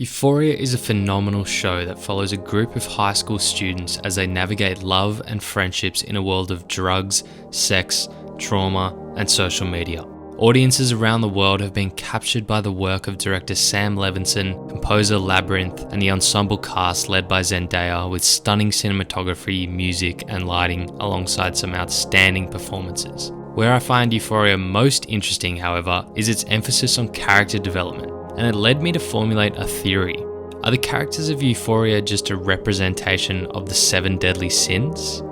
Euphoria is a phenomenal show that follows a group of high school students as they navigate love and friendships in a world of drugs, sex, trauma, and social media. Audiences around the world have been captured by the work of director Sam Levinson, composer Labyrinth, and the ensemble cast led by Zendaya with stunning cinematography, music, and lighting alongside some outstanding performances. Where I find Euphoria most interesting, however, is its emphasis on character development, and it led me to formulate a theory. Are the characters of Euphoria just a representation of the 7 deadly sins?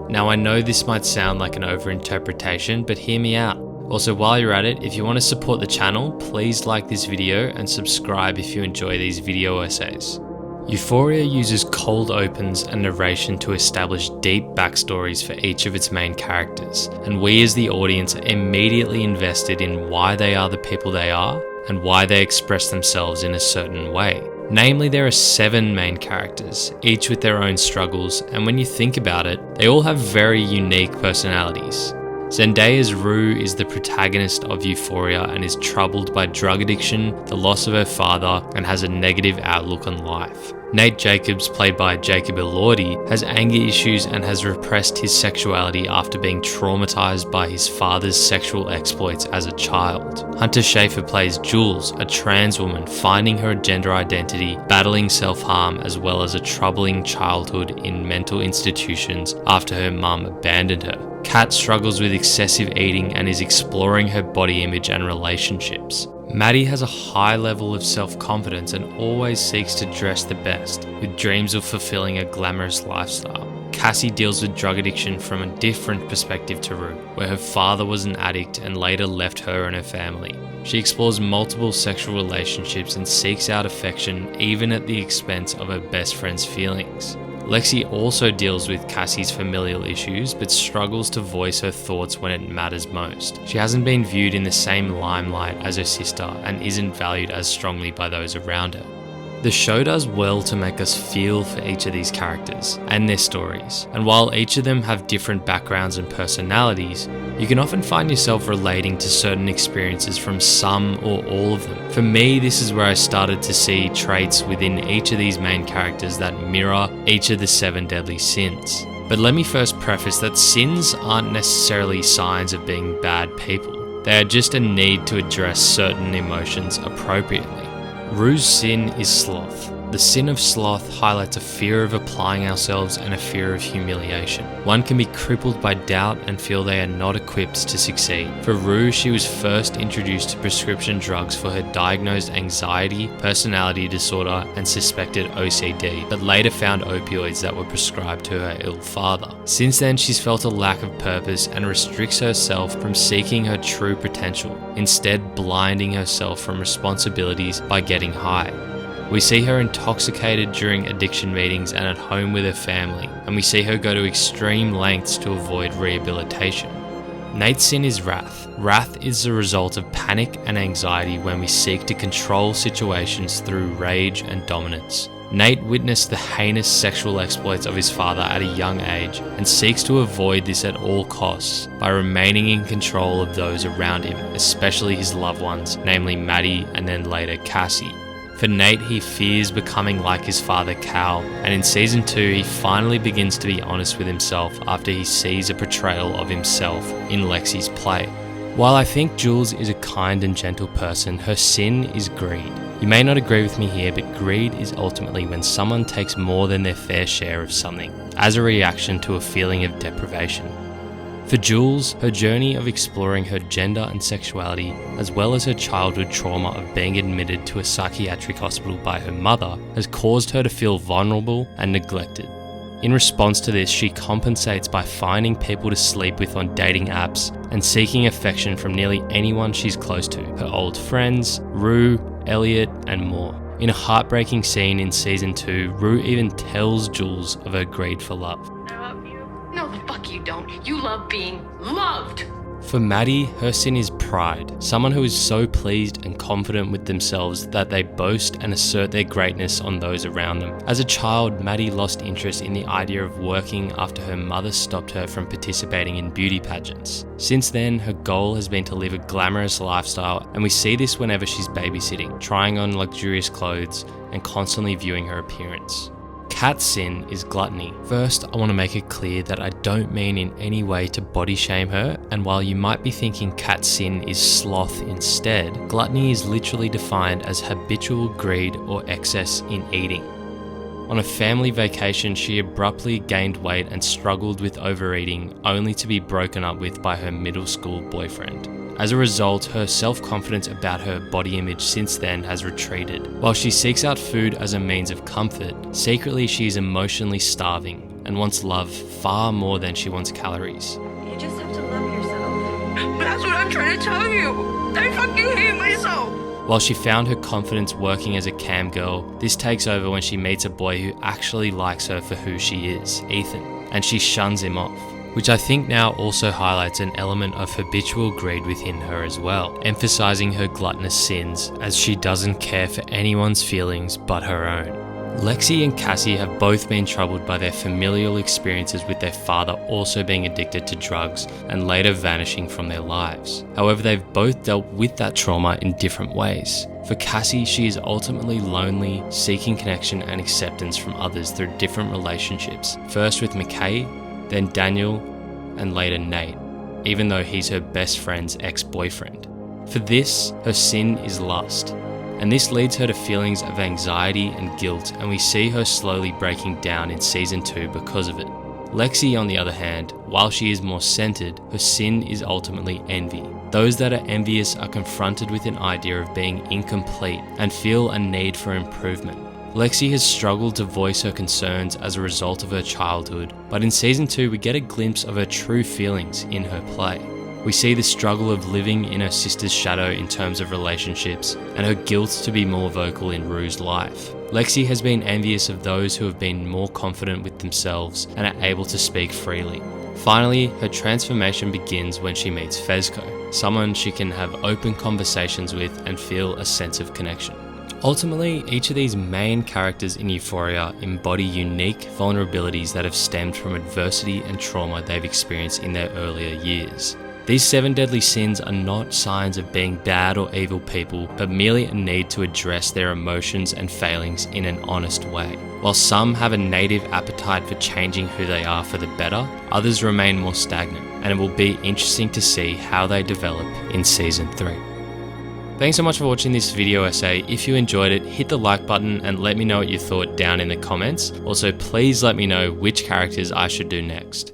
Now I know this might sound like an overinterpretation, but hear me out. Also, while you're at it, if you want to support the channel, please like this video and subscribe if you enjoy these video essays. Euphoria uses cold opens and narration to establish deep backstories for each of its main characters, and we as the audience are immediately invested in why they are the people they are and why they express themselves in a certain way. Namely, there are 7 main characters, each with their own struggles, and when you think about it, they all have very unique personalities. Zendaya's Rue is the protagonist of Euphoria and is troubled by drug addiction, the loss of her father, and has a negative outlook on life. Nate Jacobs, played by Jacob Elordi, has anger issues and has repressed his sexuality after being traumatized by his father's sexual exploits as a child. Hunter Schafer plays Jules, a trans woman finding her gender identity, battling self-harm, as well as a troubling childhood in mental institutions after her mum abandoned her. Kat struggles with excessive eating and is exploring her body image and relationships. Maddy has a high level of self-confidence and always seeks to dress the best, with dreams of fulfilling a glamorous lifestyle. Cassie deals with drug addiction from a different perspective to Rue, where her father was an addict and later left her and her family. She explores multiple sexual relationships and seeks out affection even at the expense of her best friend's feelings. Lexi also deals with Cassie's familial issues, but struggles to voice her thoughts when it matters most. She hasn't been viewed in the same limelight as her sister and isn't valued as strongly by those around her. The show does well to make us feel for each of these characters and their stories, and while each of them have different backgrounds and personalities, you can often find yourself relating to certain experiences from some or all of them. For me, this is where I started to see traits within each of these main characters that mirror each of the 7 deadly sins. But let me first preface that sins aren't necessarily signs of being bad people. They are just a need to address certain emotions appropriately. Rue's sin is sloth. The sin of sloth highlights a fear of applying ourselves and a fear of humiliation. One can be crippled by doubt and feel they are not equipped to succeed. For Rue, she was first introduced to prescription drugs for her diagnosed anxiety, personality disorder, and suspected OCD, but later found opioids that were prescribed to her ill father. Since then, she's felt a lack of purpose and restricts herself from seeking her true potential, instead blinding herself from responsibilities by getting high. We see her intoxicated during addiction meetings and at home with her family, and we see her go to extreme lengths to avoid rehabilitation. Nate's sin is wrath. Wrath is the result of panic and anxiety when we seek to control situations through rage and dominance. Nate witnessed the heinous sexual exploits of his father at a young age and seeks to avoid this at all costs by remaining in control of those around him, especially his loved ones, namely Maddy and then later Cassie. For Nate, he fears becoming like his father Cal, and in season 2 he finally begins to be honest with himself after he sees a portrayal of himself in Lexi's play. While I think Jules is a kind and gentle person, her sin is greed. You may not agree with me here, but greed is ultimately when someone takes more than their fair share of something, as a reaction to a feeling of deprivation. For Jules, her journey of exploring her gender and sexuality, as well as her childhood trauma of being admitted to a psychiatric hospital by her mother, has caused her to feel vulnerable and neglected. In response to this, she compensates by finding people to sleep with on dating apps and seeking affection from nearly anyone she's close to, her old friends, Rue, Elliot, and more. In a heartbreaking scene in season 2, Rue even tells Jules of her greed for love. No, the fuck you don't. You love being loved. For Maddy, her sin is pride. Someone who is so pleased and confident with themselves that they boast and assert their greatness on those around them. As a child, Maddy lost interest in the idea of working after her mother stopped her from participating in beauty pageants. Since then, her goal has been to live a glamorous lifestyle, and we see this whenever she's babysitting, trying on luxurious clothes, and constantly viewing her appearance. Kat's sin is gluttony. First, I want to make it clear that I don't mean in any way to body shame her, and while you might be thinking Kat's sin is sloth instead, gluttony is literally defined as habitual greed or excess in eating. On a family vacation, she abruptly gained weight and struggled with overeating, only to be broken up with by her middle school boyfriend. As a result, her self-confidence about her body image since then has retreated. While she seeks out food as a means of comfort, secretly she is emotionally starving and wants love far more than she wants calories. You just have to love yourself. That's what I'm trying to tell you. I fucking hate myself. While she found her confidence working as a cam girl, this takes over when she meets a boy who actually likes her for who she is, Ethan, and she shuns him off, which I think now also highlights an element of habitual greed within her as well, emphasizing her gluttonous sins as she doesn't care for anyone's feelings but her own. Lexi and Cassie have both been troubled by their familial experiences with their father also being addicted to drugs and later vanishing from their lives. However, they've both dealt with that trauma in different ways. For Cassie, she is ultimately lonely, seeking connection and acceptance from others through different relationships, first with McKay, then Daniel, and later Nate, even though he's her best friend's ex-boyfriend. For this, her sin is lust, and this leads her to feelings of anxiety and guilt, and we see her slowly breaking down in season 2 because of it. Lexi, on the other hand, while she is more centered, her sin is ultimately envy. Those that are envious are confronted with an idea of being incomplete and feel a need for improvement. Lexi has struggled to voice her concerns as a result of her childhood, but in season 2 we get a glimpse of her true feelings in her play. We see the struggle of living in her sister's shadow in terms of relationships, and her guilt to be more vocal in Rue's life. Lexi has been envious of those who have been more confident with themselves and are able to speak freely. Finally, her transformation begins when she meets Fezco, someone she can have open conversations with and feel a sense of connection. Ultimately, each of these main characters in Euphoria embody unique vulnerabilities that have stemmed from adversity and trauma they've experienced in their earlier years. These 7 deadly sins are not signs of being bad or evil people, but merely a need to address their emotions and failings in an honest way. While some have a native appetite for changing who they are for the better, others remain more stagnant, and it will be interesting to see how they develop in season 3. Thanks so much for watching this video essay. If you enjoyed it, hit the like button and let me know what you thought down in the comments. Also, please let me know which characters I should do next.